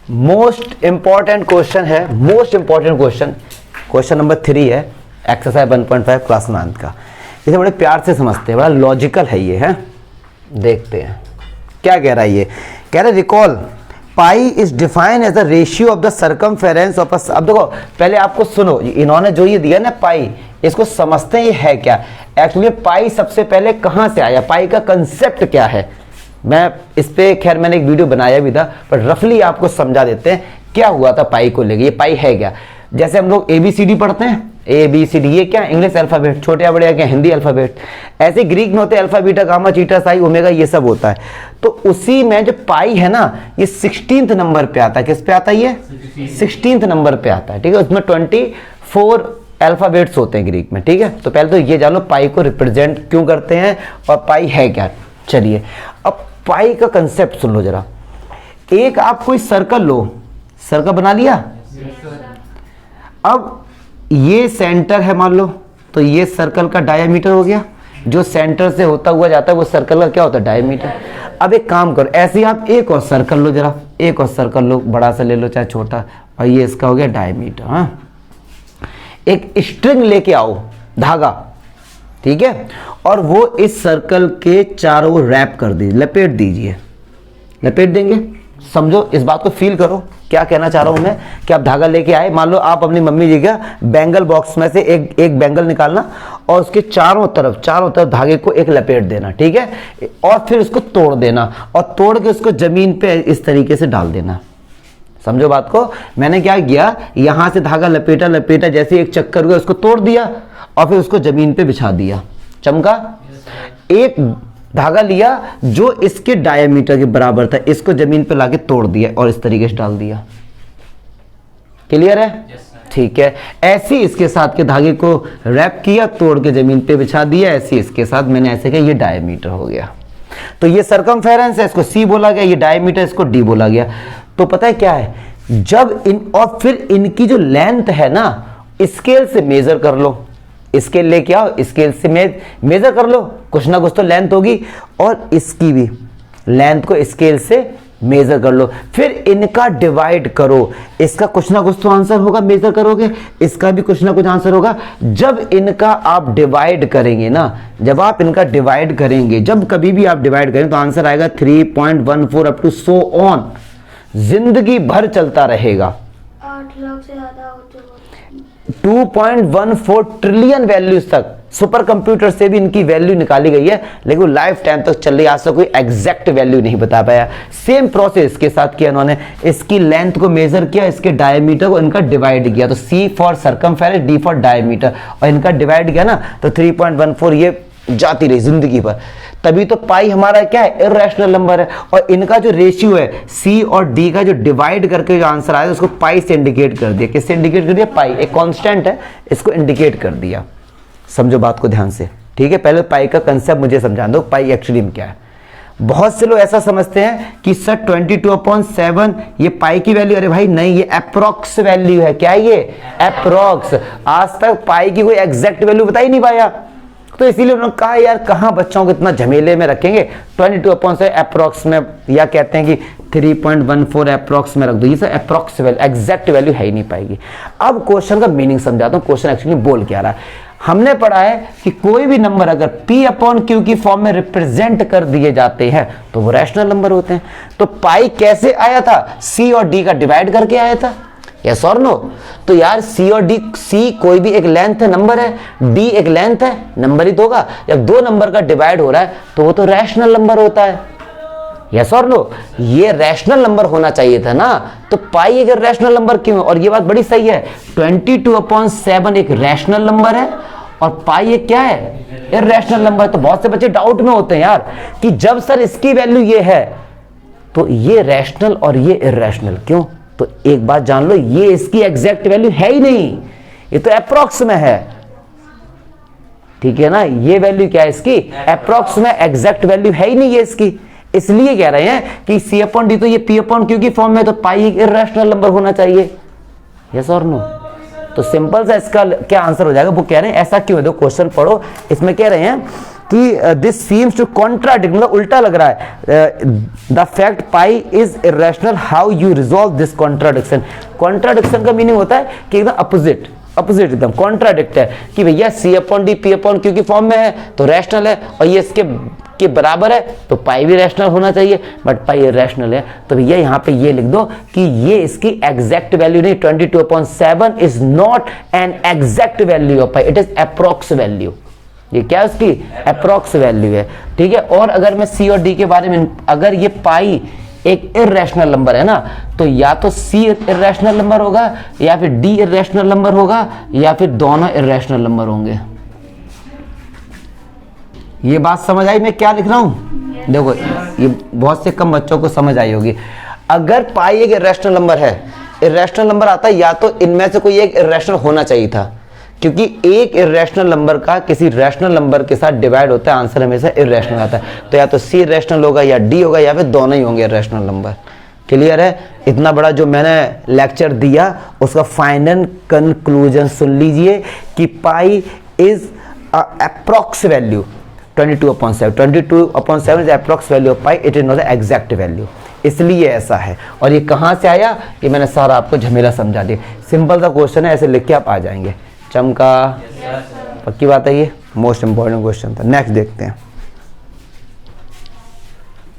Most important question है, most important question, question number 3 है exercise 1.5 class 9 का। इसे बड़े प्यार से समझते हैं, बड़ा लॉजिकल है ये है। देखते हैं क्या कह रहा है ये। कह रहा है recall pi is defined as the ratio of the circumference of अब देखो पहले आपको सुनो, इन्होंने जो ये दिया ना पाई, इसको समझते हैं ये है क्या। एक्चुअली पाई सबसे पहले कहाँ से आया, पाई का कंसेप्ट क्या है। मैं इस पे खैर मैंने एक वीडियो बनाया भी था, पर रफली आपको समझा देते हैं क्या हुआ था पाई को लेके। ये पाई है क्या, जैसे हम लोग ABCD पढ़ते हैं, ABCD ये क्या इंग्लिश अल्फाबेट, छोटे या बड़े क्या हिंदी अल्फाबेट, ऐसे ग्रीक में होते हैं अल्फा बीटा गामा चीटा साई ओमेगा, ये सब होता है। तो उसी में जो पाई है ना, ये 16th नंबर पे आता है। किस पे आता है ये 16th नंबर पे आता है, ठीक है। उसमें 24 अल्फाबेट्स होते हैं ग्रीक में, ठीक है। तो पहले तो ये जानो पाई को रिप्रेजेंट क्यों करते हैं और पाई है क्या। चलिए अब पाई का कंसेप्ट सुन लो जरा। एक आप कोई सर्कल लो, सर्कल बना लिया। अब ये सेंटर है मान लो, तो ये सर्कल का डायमीटर हो गया। जो सेंटर से होता हुआ जाता है वो सर्कल का क्या होता है, डायमीटर। अब एक काम करो, ऐसे ही आप एक और सर्कल लो जरा, एक और सर्कल लो, बड़ा सा ले लो चाहे छोटा, और ये इसका हो गया डायमीटर। हाँ, एक स्ट्रिंग लेके आओ, धागा, ठीक है, और वो इस सर्कल के चारों ओर रैप कर दीजिए, लपेट दीजिए, लपेट देंगे। समझो, इस बात को फील करो क्या कहना चाह रहा हूं मैं, कि आप धागा लेके आए, मान लो आप अपनी मम्मी जी का बैंगल बॉक्स में से एक बैंगल निकालना और उसके चारों तरफ धागे को एक लपेट देना, ठीक है, और फिर उसको तोड़ देना और तोड़ के उसको जमीन पे इस तरीके से डाल देना। समझो बात को। मैंने क्या किया, यहां से धागा लपेटा लपेटा, जैसे एक चक्कर हुआ उसको तोड़ दिया और फिर उसको जमीन पे बिछा दिया, चमका। एक धागा लिया जो इसके डायमीटर के बराबर था, इसको जमीन पे लाके तोड़ दिया और इस तरीके से डाल दिया। क्लियर है? ठीक है। ऐसे इसके साथ के धागे को रैप किया, तोड़ के जमीन पे बिछा दिया, ऐसे इसके साथ मैंने ऐसे किया, ये डायमीटर हो गया। तो ये सर्कमफेरेंस है, इसको C बोला गया, ये डायमीटर इसको D बोला गया। तो पता है क्या है, जब और फिर इनकी जो लेंथ है ना, स्केल से मेजर कर लो, स्केल लेके आओ, स्केल से मेजर कर लो, कुछ ना कुछ तो लेंथ होगी, और इसकी भी लेंथ को स्केल से मेजर कर लो, फिर इनका डिवाइड करो, इसका कुछ ना कुछ तो आंसर होगा, मेजर करोगे, इसका भी कुछ ना कुछ आंसर होगा। जब इनका आप डिवाइड करेंगे ना, जब आप इनका डिवाइड करेंगे, जब कभी भी आप डिवाइड करें तो आंसर आएगा 3.14 अप टू सो ऑन, जिंदगी भर चलता रहेगा। 8 लाख से ज्यादा होते 2.14 ट्रिलियन वैल्यूज तक सुपर कंप्यूटर से भी इनकी वैल्यू निकाली गई है, लेकिन वो लाइफ टाइम तक चल रही है। आज तक कोई एग्जैक्ट वैल्यू नहीं बता पाया। सेम प्रोसेस के साथ किया इन्होंने, इसकी लेंथ को मेजर किया, इसके डायमीटर को इनका डिवाइड किया, तो C for circumference, D for diameter, और इनका डिवाइड किया ना तो 3.14 ये जाती रही जिंदगी भर। तभी तो पाई हमारा क्या है, इर्रेशनल नंबर है। और इनका जो रेशियो है C और D का, जो डिवाइड करके जो आंसर आया उसको पाई से इंडिकेट कर दिया। किससे इंडिकेट कर दिया, पाई एक कांस्टेंट है, इसको इंडिकेट कर दिया। समझो बात को ध्यान से, ठीक है। पहले पाई का कंसेप्ट मुझे समझा दो, पाई एक्चुअली में क्या है। बहुत से लोग ऐसा समझते हैं कि सर 22/7 ये पाई की वैल्यू, अरे भाई नहीं, ये अप्रोक्स वैल्यू है। क्या ये अप्रोक्स, आज तक पाई की कोई एग्जैक्ट वैल्यू बता ही नहीं पाया, तो इसीलिए उन्होंने कहा यार कहां बच्चों को इतना झमेले में रखेंगे, 22/7 अप्रोक्स में, या कहते हैं कि 3.14 अप्रोक्स में रख दो। ये सब अप्रोक्स वैल्यू, एग्जैक्ट वैल्यू है ही नहीं पाएगी। अब क्वेश्चन का मीनिंग समझाता हूं, क्वेश्चन एक्चुअली बोल क्या रहा है। हमने पढ़ा है कि कोई भी नंबर अगर P/Q की फॉर्म में रिप्रेजेंट कर दिए जाते हैं तो वो रैशनल नंबर होते हैं। तो पाई कैसे आया था, C और D का डिवाइड करके आया था, यस और नो। तो यार C और D, C कोई भी एक लेंथ है, नंबर है, D एक लेंथ है, नंबर ही तो होगा। जब दो नंबर का डिवाइड हो रहा है तो वो तो रैशनल नंबर होता है, यस और नो। ये रैशनल नंबर होना चाहिए था ना, तो पाई एक रैशनल नंबर क्यों है? और ये बात बड़ी सही है, 22/7 एक रैशनल नंबर है और पाई एक क्या है, इर्रेशनल नंबर। तो बहुत से बच्चे डाउट में होते हैं यार कि जब सर इसकी वैल्यू ये है तो ये रैशनल और ये इर्रेशनल क्यों। तो एक बात जान लो, ये इसकी एग्जैक्ट वैल्यू है ही नहीं, ये तो अप्रोक्स में है, ठीक है ना। ये वैल्यू क्या है इसकी, अप्रोक्स में, एग्जैक्ट वैल्यू है ही नहीं है इसकी। इसलिए कह रहे हैं कि C/D तो ये P/Q की फॉर्म में, तो पाई एक इर्रेशनल नंबर होना चाहिए, यस और नो। तो सिंपल सा इसका क्या आंसर हो जाएगा, वो कह रहे हैं ऐसा क्यों है। दो क्वेश्चन पढ़ो, इसमें कह रहे हैं कि दिस सीम्स टू कॉन्ट्राडिक्ट, मतलब उल्टा लग रहा है। The fact pi is irrational, how you resolve this contradiction. Contradiction का मीनिंग होता है कि एकदम अपोजिट एकदम कॉन्ट्राडिक्ट है कि भैया C upon D P upon Q की फॉर्म में है तो रैशनल है, और ये इसके के बराबर है तो पाई भी रैशनल होना चाहिए, बट पाई इरेशनल है। तो भैया यहाँ पे ये लिख दो कि ये इसकी एग्जैक्ट वैल्यू नहीं, 22/7 is not an exact value of pi, it is approx value. ये क्या है उसकी अप्रॉक्स वैल्यू है, ठीक है। और अगर मैं सी और डी के बारे में, अगर ये पाई एक इरेशनल नंबर है ना, तो या तो सी इरेशनल नंबर होगा या फिर डी इरेशनल नंबर होगा या फिर दोनों इरेशनल नंबर होंगे। ये बात समझ आई मैं क्या लिख रहा हूं? देखो ये बहुत से कम बच्चों को समझ आई होगी। अगर पाई एक इरेशनल नंबर है, इरेशनल नंबर आता है या तो इनमें से कोई एक इरेशनल होना चाहिए था, क्योंकि एक इरेशनल नंबर का किसी रैशनल नंबर के साथ डिवाइड होता है, आंसर हमेशा इरेशनल आता है। तो या तो सी इरेशनल होगा या डी होगा या फिर दोनों ही होंगे इरेशनल नंबर। क्लियर है? इतना बड़ा जो मैंने लेक्चर दिया उसका फाइनल कंक्लूजन सुन लीजिए कि pi is approx value 22/7। 22/7 is approx value of pi, it is not the exact value, इसलिए ऐसा है। और ये कहाँ से आया ये मैंने सारा आपको झमेला समझा दिया। सिंपल सा क्वेश्चन है, ऐसे लिख के आप आ जाएंगे। चमका? पक्की बात है, ये मोस्ट इंपॉर्टेंट क्वेश्चन था। नेक्स्ट देखते हैं।